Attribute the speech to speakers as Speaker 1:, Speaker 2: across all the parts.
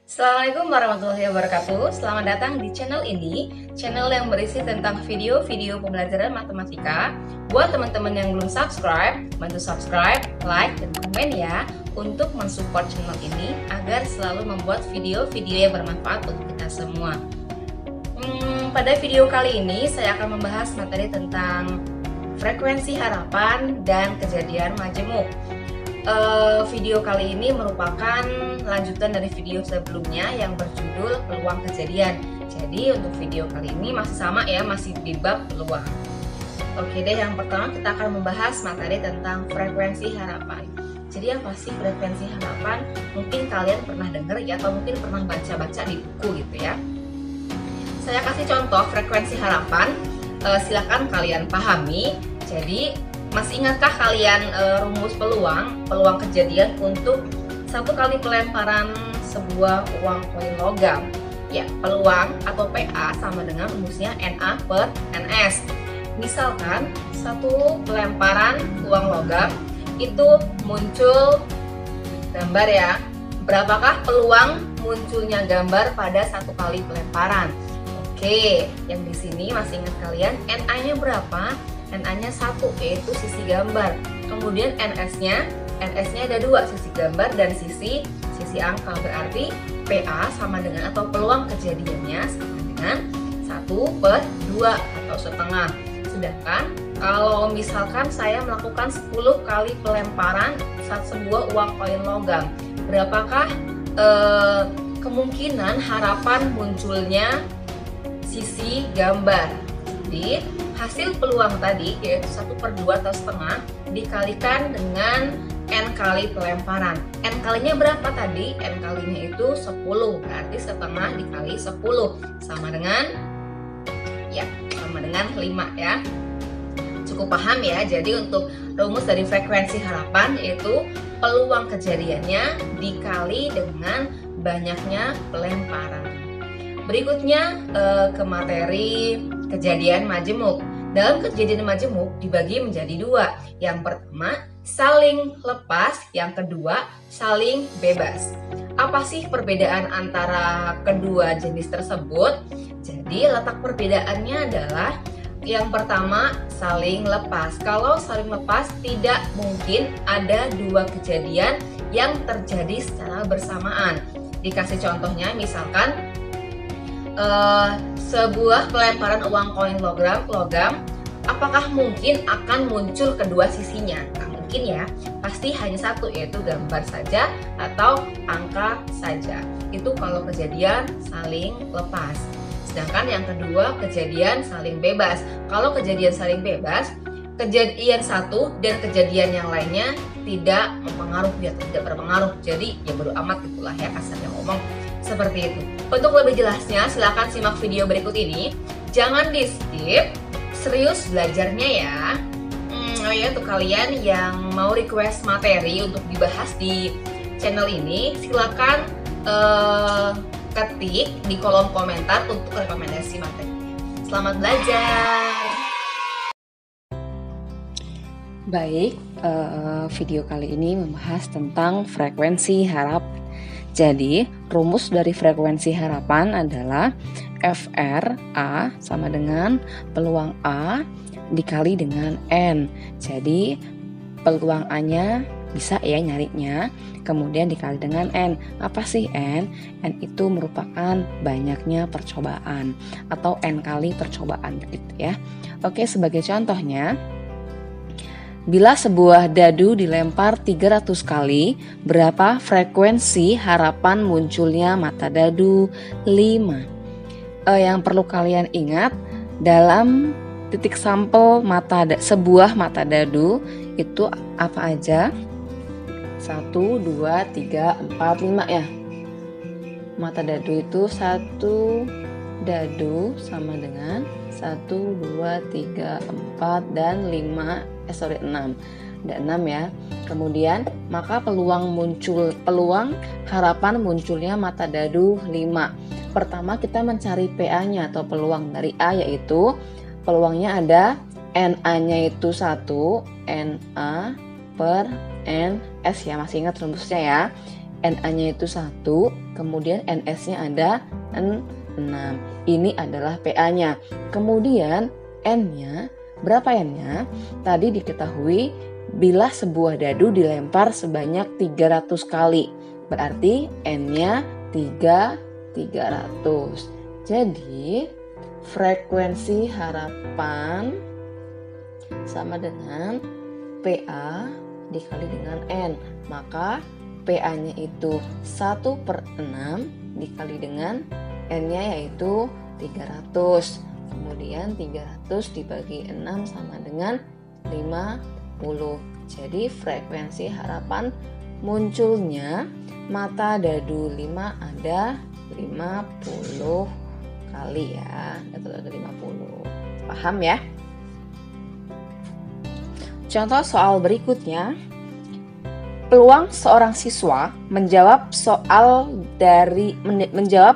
Speaker 1: Assalamualaikum warahmatullahi wabarakatuh. Selamat datang di channel ini, channel yang berisi tentang video-video pembelajaran matematika. Buat teman-teman yang belum subscribe, bantu subscribe, like, dan komen ya untuk mensupport channel ini agar selalu membuat video-video yang bermanfaat untuk kita semua. Pada video kali ini saya akan membahas materi tentang frekuensi harapan dan kejadian majemuk. Video kali ini merupakan lanjutan dari video sebelumnya yang berjudul peluang kejadian. Jadi untuk video kali ini masih sama ya, masih di bab peluang. Oke deh, yang pertama kita akan membahas materi tentang frekuensi harapan. Jadi apa sih frekuensi harapan? Mungkin kalian pernah dengar ya, atau mungkin pernah baca-baca di buku gitu ya. Saya kasih contoh frekuensi harapan, silakan kalian pahami. Jadi masih ingatkah kalian rumus peluang kejadian untuk satu kali pelemparan sebuah uang koin logam? Ya, peluang atau PA sama dengan rumusnya NA per NS. Misalkan satu pelemparan uang logam itu muncul gambar ya. Berapakah peluang munculnya gambar pada satu kali pelemparan? Oke, yang di sini masih ingat kalian NA-nya berapa? NA-nya 1, yaitu sisi gambar. Kemudian NS-nya ada 2, sisi gambar dan sisi angka. Berarti PA sama dengan atau peluang kejadiannya sama dengan 1/2 atau setengah. Sedangkan kalau misalkan saya melakukan 10 kali pelemparan sebuah uang koin logam, berapakah kemungkinan harapan munculnya sisi gambar? Jadi hasil peluang tadi yaitu 1/2 atau setengah dikalikan dengan N kali pelemparan. N kalinya berapa tadi? N kalinya itu 10, berarti setengah dikali 10 sama dengan 5 ya. Cukup paham ya. Jadi untuk rumus dari frekuensi harapan yaitu peluang kejadiannya dikali dengan banyaknya pelemparan. Berikutnya ke materi kejadian majemuk. Dalam kejadian majemuk dibagi menjadi 2. Yang pertama saling lepas, yang kedua saling bebas. Apa sih perbedaan antara kedua jenis tersebut? Jadi letak perbedaannya adalah yang pertama saling lepas. Kalau saling lepas tidak mungkin ada 2 kejadian yang terjadi secara bersamaan. Dikasih contohnya misalkan sebuah pelemparan uang koin logam, apakah mungkin akan muncul kedua sisinya? Nggak mungkin ya, pasti hanya satu, yaitu gambar saja atau angka saja. Itu kalau kejadian saling lepas. Sedangkan yang kedua kejadian saling bebas. Kalau kejadian saling bebas, kejadian satu dan kejadian yang lainnya tidak mempengaruhi atau tidak berpengaruh. Jadi ya bodo amat gitulah ya, kasarnya ngomong seperti itu. Untuk lebih jelasnya silakan simak video berikut ini. Jangan di skip, serius belajarnya ya. Ya untuk kalian yang mau request materi untuk dibahas di channel ini, silakan ketik di kolom komentar untuk rekomendasi materinya. Selamat belajar.
Speaker 2: Baik, video kali ini membahas tentang frekuensi harapan. Jadi, rumus dari frekuensi harapan adalah FR A sama dengan peluang A dikali dengan N. Jadi, peluang A-nya bisa ya nyarinya, kemudian dikali dengan N. Apa sih N? N itu merupakan banyaknya percobaan atau N kali percobaan gitu ya. Oke, sebagai contohnya, bila sebuah dadu dilempar 300 kali, berapa frekuensi harapan munculnya mata dadu? 5. Yang perlu kalian ingat, dalam titik sampel sebuah mata dadu itu apa aja? 1, 2, 3, 4, 5 ya. Mata dadu itu 1 dadu sama dengan 1, 2, 3, 4, dan 6. Ada 6 ya. Kemudian maka peluang harapan munculnya mata dadu 5. Pertama kita mencari PA-nya atau peluang dari A, yaitu peluangnya ada NA-nya itu 1, NA per NS ya. Masih ingat rumusnya ya. Na-nya itu 1, kemudian NS-nya ada 6. Ini adalah PA-nya. Kemudian N-nya, berapa N-nya? Tadi diketahui bila sebuah dadu dilempar sebanyak 300 kali. Berarti N-nya 300. Jadi frekuensi harapan sama dengan PA dikali dengan N. Maka PA-nya itu 1/6 dikali dengan N-nya yaitu 300. Kemudian 300 dibagi 6 sama dengan 50. Jadi frekuensi harapan munculnya mata dadu 5 ada 50 kali ya. Ada 50. Paham ya? Contoh soal berikutnya. Peluang seorang siswa menjawab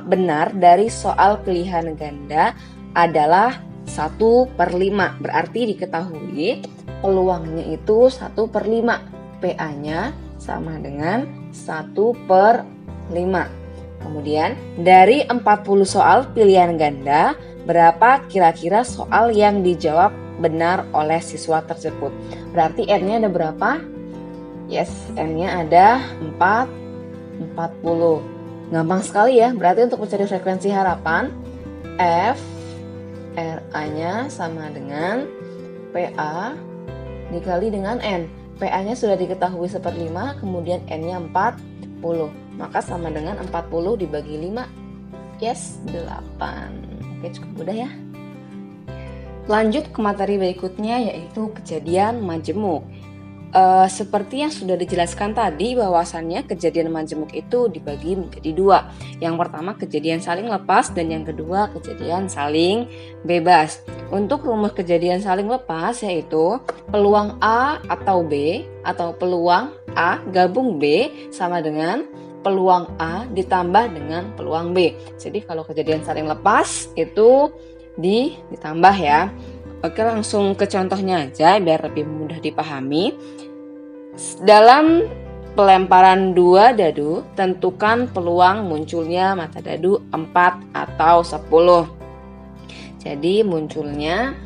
Speaker 2: benar dari soal pilihan ganda adalah 1/5. Berarti diketahui peluangnya itu 1/5. PA-nya sama dengan 1/5. Kemudian dari 40 soal pilihan ganda, berapa kira-kira soal yang dijawab benar oleh siswa tersebut? Berarti N-nya ada berapa? Yes, N-nya ada 40. Gampang sekali ya. Berarti untuk mencari frekuensi harapan, F RA-nya sama dengan PA dikali dengan N. PA-nya sudah diketahui 1/5, kemudian N-nya 40. Maka sama dengan 40 dibagi 5. Yes, 8. Oke, cukup mudah ya. Lanjut ke materi berikutnya yaitu kejadian majemuk. Seperti yang sudah dijelaskan tadi, bahwasannya kejadian majemuk itu dibagi menjadi 2. Yang pertama kejadian saling lepas dan yang kedua kejadian saling bebas. Untuk rumus kejadian saling lepas yaitu peluang A atau B atau peluang A gabung B sama dengan peluang A ditambah dengan peluang B. Jadi kalau kejadian saling lepas itu ditambah ya. Oke, langsung ke contohnya aja biar lebih mudah dipahami. Dalam pelemparan 2 dadu, tentukan peluang munculnya mata dadu 4 atau 10. Jadi munculnya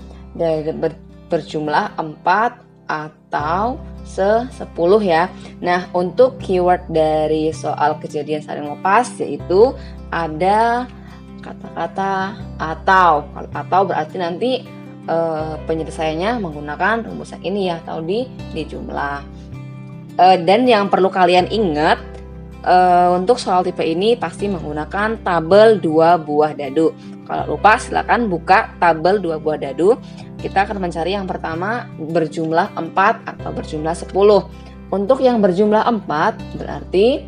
Speaker 2: berjumlah 4 atau 10 ya. Nah, untuk keyword dari soal kejadian saling lepas yaitu ada kata-kata atau. Kalau atau berarti nanti penyelesaiannya menggunakan rumus yang ini ya, atau di jumlah. Dan yang perlu kalian ingat untuk soal tipe ini pasti menggunakan tabel 2 buah dadu. Kalau lupa silakan buka tabel 2 buah dadu. Kita akan mencari yang pertama berjumlah 4 atau berjumlah 10. Untuk yang berjumlah 4 berarti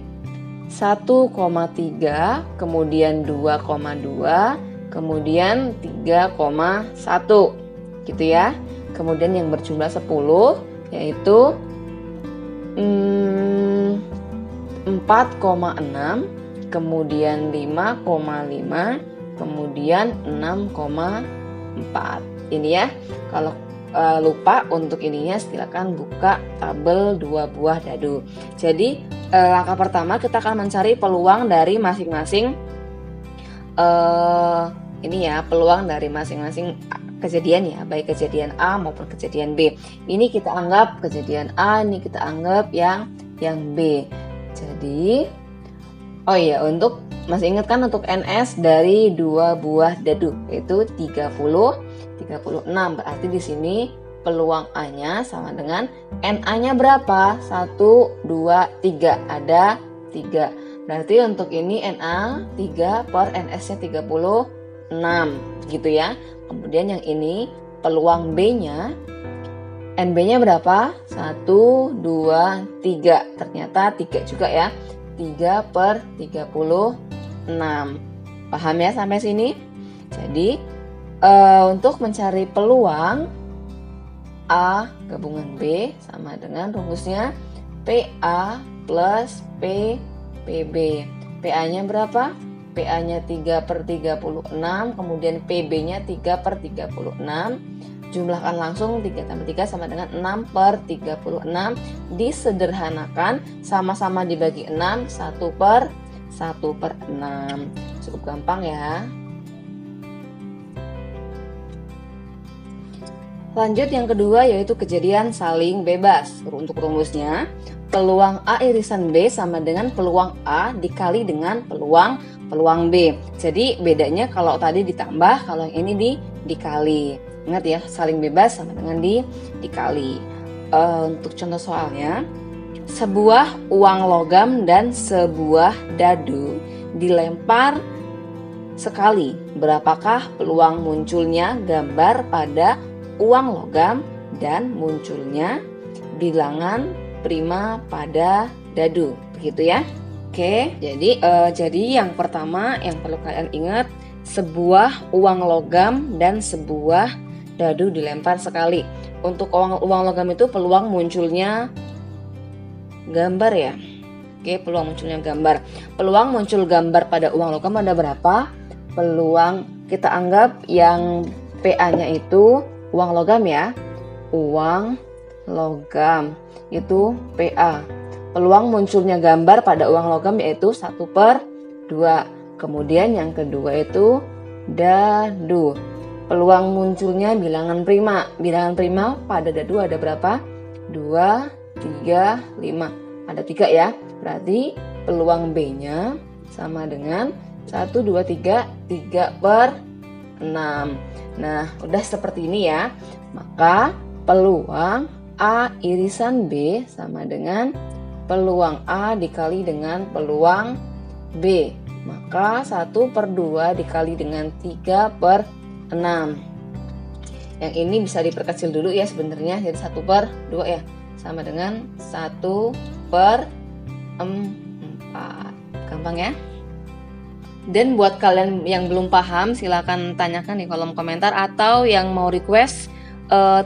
Speaker 2: 1,3, kemudian 2,2, kemudian 3,1 gitu ya. Kemudian yang berjumlah 10 yaitu 4,6, kemudian 5,5, kemudian 6,4. Ini ya. Kalau lupa untuk ininya silakan buka tabel 2 buah dadu. Jadi langkah pertama kita akan mencari peluang dari masing-masing ini ya, peluang dari masing-masing kejadian ya, baik kejadian A maupun kejadian B. Ini kita anggap kejadian A, ini kita anggap yang B. Jadi untuk masih ingat kan untuk NS dari 2 buah dadu yaitu 30, 36. Berarti di sini peluang A-nya sama dengan NA-nya berapa? 1, 2, 3. Ada 3. Berarti untuk ini NA 3 per NS-nya 36 gitu ya. Kemudian yang ini peluang B-nya, NB-nya berapa? 1, 2, 3. Ternyata 3 juga ya. 3 per 36. Paham ya sampai sini? Jadi untuk mencari peluang A gabungan B sama dengan rumusnya PA plus PB. PA-nya berapa? PA-nya 3 per 36, kemudian PB-nya 3 per 36, jumlahkan langsung 3 tambah 3 sama dengan 6/36. Disederhanakan, sama-sama dibagi 6, 1/6. Cukup gampang ya. Lanjut yang kedua yaitu kejadian saling bebas. Untuk rumusnya, peluang A irisan B sama dengan peluang A dikali dengan peluang B. Jadi bedanya kalau tadi ditambah, kalau yang ini dikali. Ingat ya, saling bebas sama dengan dikali. Untuk contoh soalnya, sebuah uang logam dan sebuah dadu dilempar sekali. Berapakah peluang munculnya gambar pada uang logam dan munculnya bilangan prima pada dadu? Begitu ya. Oke, jadi yang pertama yang perlu kalian ingat, sebuah uang logam dan sebuah dadu dilempar sekali. Untuk uang logam itu peluang munculnya gambar ya. Oke, peluang munculnya gambar. Peluang muncul gambar pada uang logam ada berapa? Peluang kita anggap yang PA-nya itu uang logam ya. Uang logam itu PA. Peluang munculnya gambar pada uang logam yaitu 1/2. Kemudian yang kedua itu dadu. Peluang munculnya bilangan prima. Bilangan prima pada dadu ada berapa? 2, 3, 5. Ada 3 ya. Berarti peluang B-nya sama dengan 1, 2, 3, 3/6. Nah, udah seperti ini ya. Maka peluang A irisan B sama dengan peluang A dikali dengan peluang B. Maka 1/2 dikali dengan 3/6. Yang ini bisa diperkecil dulu ya sebenarnya, jadi 1/2 ya, sama dengan 1/4. Gampang ya. Dan buat kalian yang belum paham, silakan tanyakan di kolom komentar, atau yang mau request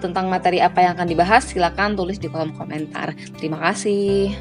Speaker 2: tentang materi apa yang akan dibahas, silakan tulis di kolom komentar. Terima kasih.